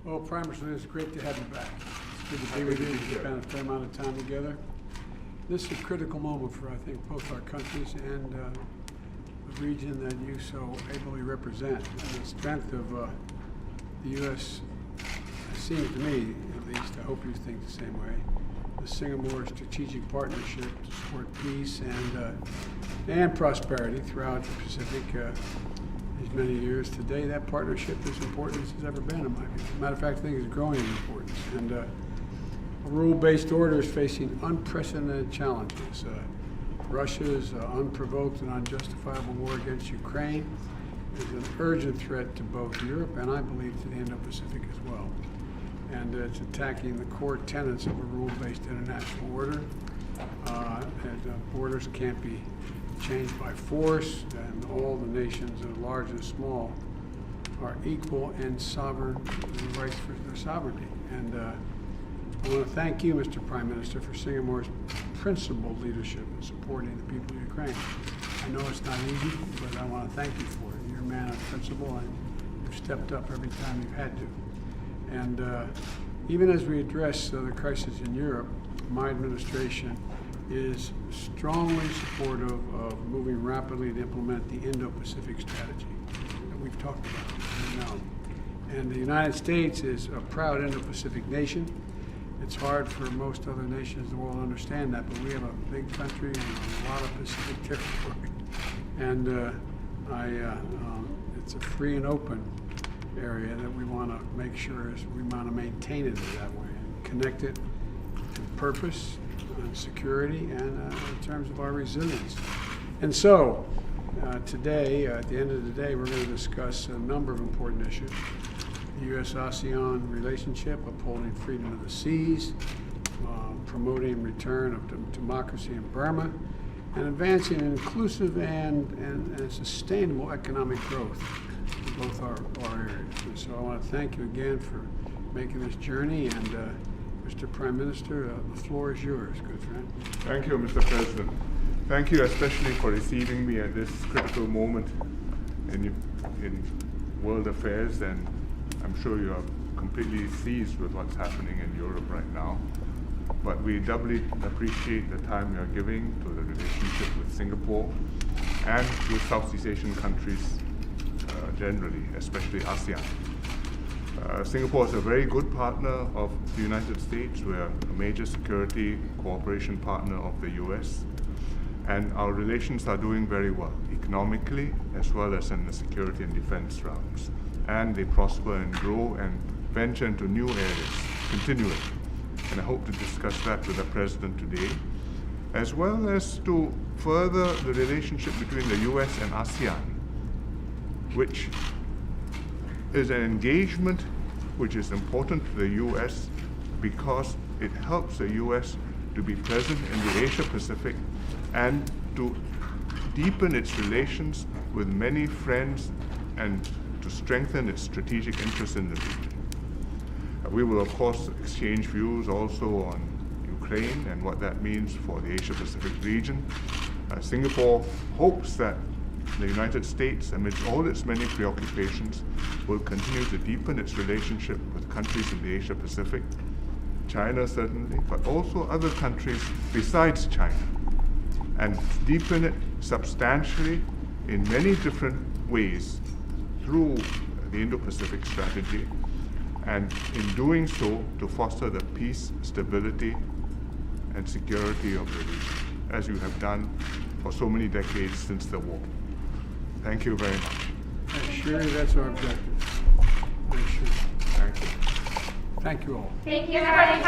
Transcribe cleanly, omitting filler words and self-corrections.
Well, Prime Minister, it's great to have you back. It's good to be with you. We've spent a fair amount of time together. This is a critical moment for, I think, both our countries and the region that you so ably represent. And the strength of the U.S., it seems to me, at least, I hope you think the same way, the Singapore Strategic Partnership to support peace and prosperity throughout the Pacific these many years. Today, that partnership is important as it's ever been, in my view. As a matter of fact, I think it's growing in importance. And a rule-based order is facing unprecedented challenges. Russia's unprovoked and unjustifiable war against Ukraine is an urgent threat to both Europe and, I believe, to the Indo-Pacific as well. And it's attacking the core tenets of a rule-based international order. Borders can't be changed by force, and all the nations, large and small, are equal and sovereign in the rights for their sovereignty. And I want to thank you, Mr. Prime Minister, for Singapore's principled leadership in supporting the people of Ukraine. I know it's not easy, but I want to thank you for it. You're a man of principle, and you've stepped up every time you've had to. And even as we address the crisis in Europe, my administration is strongly supportive of moving rapidly to implement the Indo-Pacific strategy that we've talked about. And the United States is a proud Indo-Pacific nation. It's hard for most other nations in the world to understand that, but we have a big country and a lot of Pacific territory. And it's a free and open area that we want to make sure we want to maintain it that way and connect it to purpose and security and in terms of our resilience. And so today, at the end of the day, we're going to discuss a number of important issues. The U.S.-ASEAN relationship, upholding freedom of the seas, promoting return of democracy in Burma, and advancing an inclusive and sustainable economic growth in both our areas. And so I want to thank you again for making this journey, and Mr. Prime Minister, the floor is yours, good friend. Thank you, Mr. President. Thank you especially for receiving me at this critical moment in world affairs, and I'm sure you are completely seized with what's happening in Europe right now. But we doubly appreciate the time you are giving to the relationship with Singapore and with Southeast Asian countries generally, especially ASEAN. Singapore is a very good partner of the United States. We're a major security cooperation partner of the US, and our relations are doing very well, economically as well as in the security and defense realms. And they prosper and grow and venture into new areas continually. And I hope to discuss that with the President today, as well as to further the relationship between the US and ASEAN, which is an engagement which is important to the US because it helps the US to be present in the Asia Pacific and to deepen its relations with many friends and to strengthen its strategic interests in the region. We will, of course, exchange views also on Ukraine and what that means for the Asia Pacific region. Singapore hopes that the United States, amidst all its many preoccupations, will continue to deepen its relationship with countries in the Asia Pacific, China certainly, but also other countries besides China, and deepen it substantially in many different ways through the Indo-Pacific strategy, and in doing so to foster the peace, stability, and security of the region, as you have done for so many decades since the war. Thank you very much. Surely that's our objective. Sure. Thank you. Thank you all. Thank you, everybody.